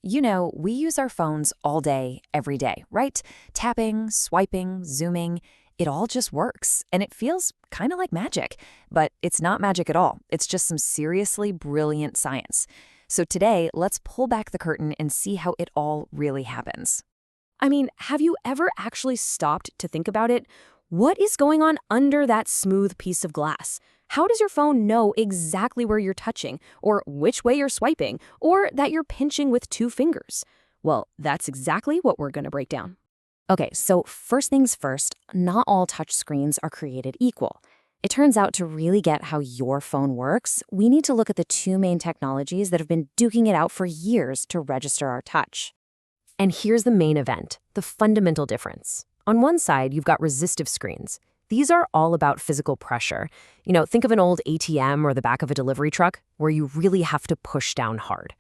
We use our phones all day, every day, right? Tapping, swiping, zooming, it all just works. And it feels kind of like magic. But it's not magic at all. It's just some seriously brilliant science. So today, let's pull back the curtain and see how it all really happens. I mean, have you ever actually stopped to think about it? What is going on under that smooth piece of glass? How does your phone know exactly where you're touching, or which way you're swiping, or that you're pinching with 2 fingers? Well, that's exactly what we're going to break down. Okay, so first things first, not all touch screens are created equal. It turns out to really get how your phone works, we need to look at the 2 main technologies that have been duking it out for years to register our touch. And here's the main event, the fundamental difference. On one side, you've got resistive screens. These are all about physical pressure. Think of an old ATM or the back of a delivery truck where you really have to push down hard.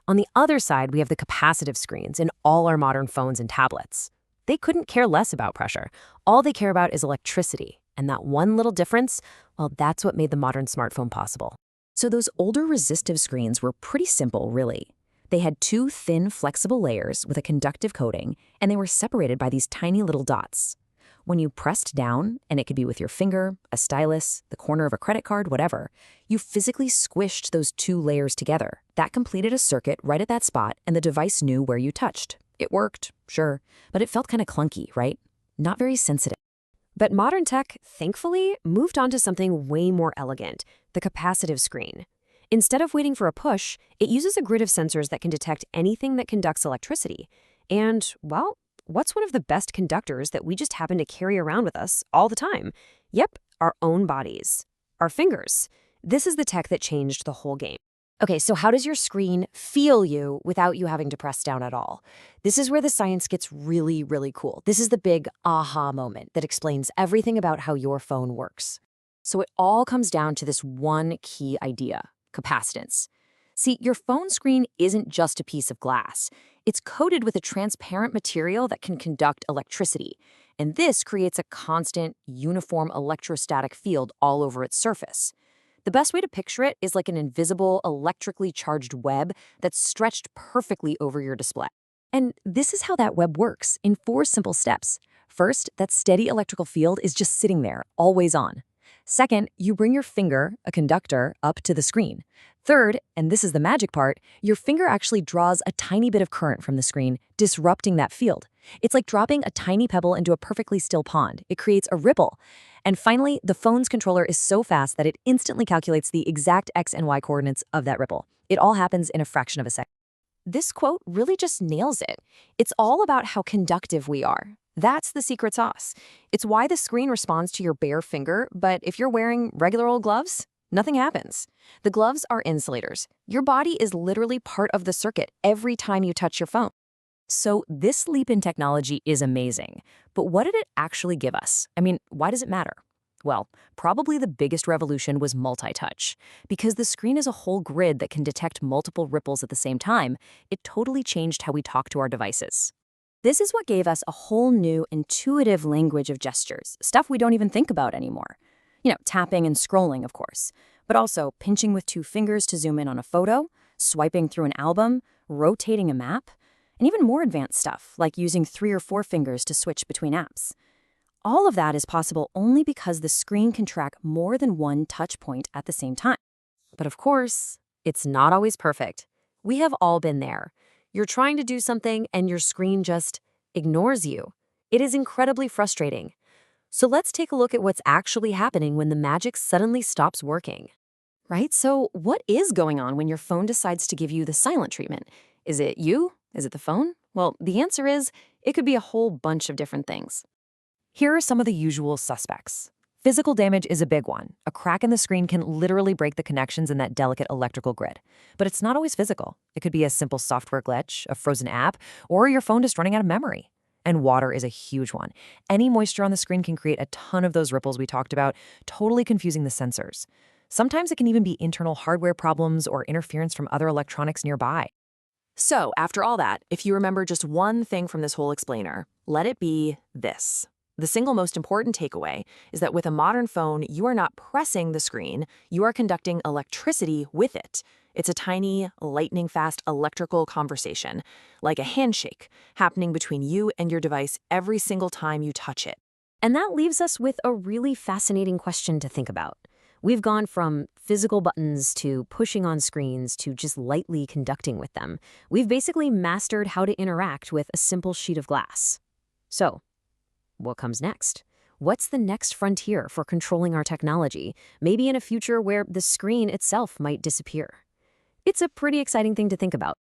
On the other side, we have the capacitive screens in all our modern phones and tablets. They couldn't care less about pressure. All they care about is electricity. And that one little difference, well, that's what made the modern smartphone possible. So those older resistive screens were pretty simple, really. They had 2 thin, flexible layers with a conductive coating, and they were separated by these tiny little dots. When you pressed down, and it could be with your finger, a stylus, the corner of a credit card, whatever, you physically squished those 2 layers together. That completed a circuit right at that spot, and the device knew where you touched. It worked, sure, but it felt kind of clunky, right? Not very sensitive. But modern tech, thankfully, moved on to something way more elegant, the capacitive screen. Instead of waiting for a push, it uses a grid of sensors that can detect anything that conducts electricity. And, well, what's one of the best conductors that we just happen to carry around with us all the time? Yep, our own bodies. Our fingers. This is the tech that changed the whole game. Okay, so how does your screen feel you without you having to press down at all? This is where the science gets really, really cool. This is the big aha moment that explains everything about how your phone works. So it all comes down to this one key idea: capacitance. See, your phone screen isn't just a piece of glass. It's coated with a transparent material that can conduct electricity, and this creates a constant, uniform electrostatic field all over its surface. The best way to picture it is like an invisible, electrically charged web that's stretched perfectly over your display. And this is how that web works in 4 simple steps. First, that steady electrical field is just sitting there, always on. Second, you bring your finger, a conductor, up to the screen. Third, and this is the magic part, your finger actually draws a tiny bit of current from the screen, disrupting that field. It's like dropping a tiny pebble into a perfectly still pond. It creates a ripple. And finally, the phone's controller is so fast that it instantly calculates the exact X and Y coordinates of that ripple. It all happens in a fraction of a second. This quote really just nails it. It's all about how conductive we are. That's the secret sauce. It's why the screen responds to your bare finger, but if you're wearing regular old gloves, nothing happens. The gloves are insulators. Your body is literally part of the circuit every time you touch your phone. So this leap in technology is amazing. But what did it actually give us? I mean, why does it matter? Well, probably the biggest revolution was multi-touch. Because the screen is a whole grid that can detect multiple ripples at the same time, it totally changed how we talk to our devices. This is what gave us a whole new intuitive language of gestures, stuff we don't even think about anymore. Tapping and scrolling, of course, but also pinching with 2 fingers to zoom in on a photo, swiping through an album, rotating a map, and even more advanced stuff like using 3 or 4 fingers to switch between apps. All of that is possible only because the screen can track more than one touch point at the same time. But of course, it's not always perfect. We have all been there. You're trying to do something and your screen just ignores you. It is incredibly frustrating. So let's take a look at what's actually happening when the magic suddenly stops working. Right? So what is going on when your phone decides to give you the silent treatment? Is it you? Is it the phone? Well, the answer is it could be a whole bunch of different things. Here are some of the usual suspects. Physical damage is a big one. A crack in the screen can literally break the connections in that delicate electrical grid. But it's not always physical. It could be a simple software glitch, a frozen app, or your phone just running out of memory. And water is a huge one. Any moisture on the screen can create a ton of those ripples we talked about, totally confusing the sensors. Sometimes it can even be internal hardware problems or interference from other electronics nearby. So, after all that, if you remember just one thing from this whole explainer, let it be this. The single most important takeaway is that with a modern phone, you are not pressing the screen, you are conducting electricity with it. It's a tiny, lightning-fast electrical conversation, like a handshake, happening between you and your device every single time you touch it. And that leaves us with a really fascinating question to think about. We've gone from physical buttons to pushing on screens to just lightly conducting with them. We've basically mastered how to interact with a simple sheet of glass. So, what comes next? What's the next frontier for controlling our technology, maybe in a future where the screen itself might disappear? It's a pretty exciting thing to think about.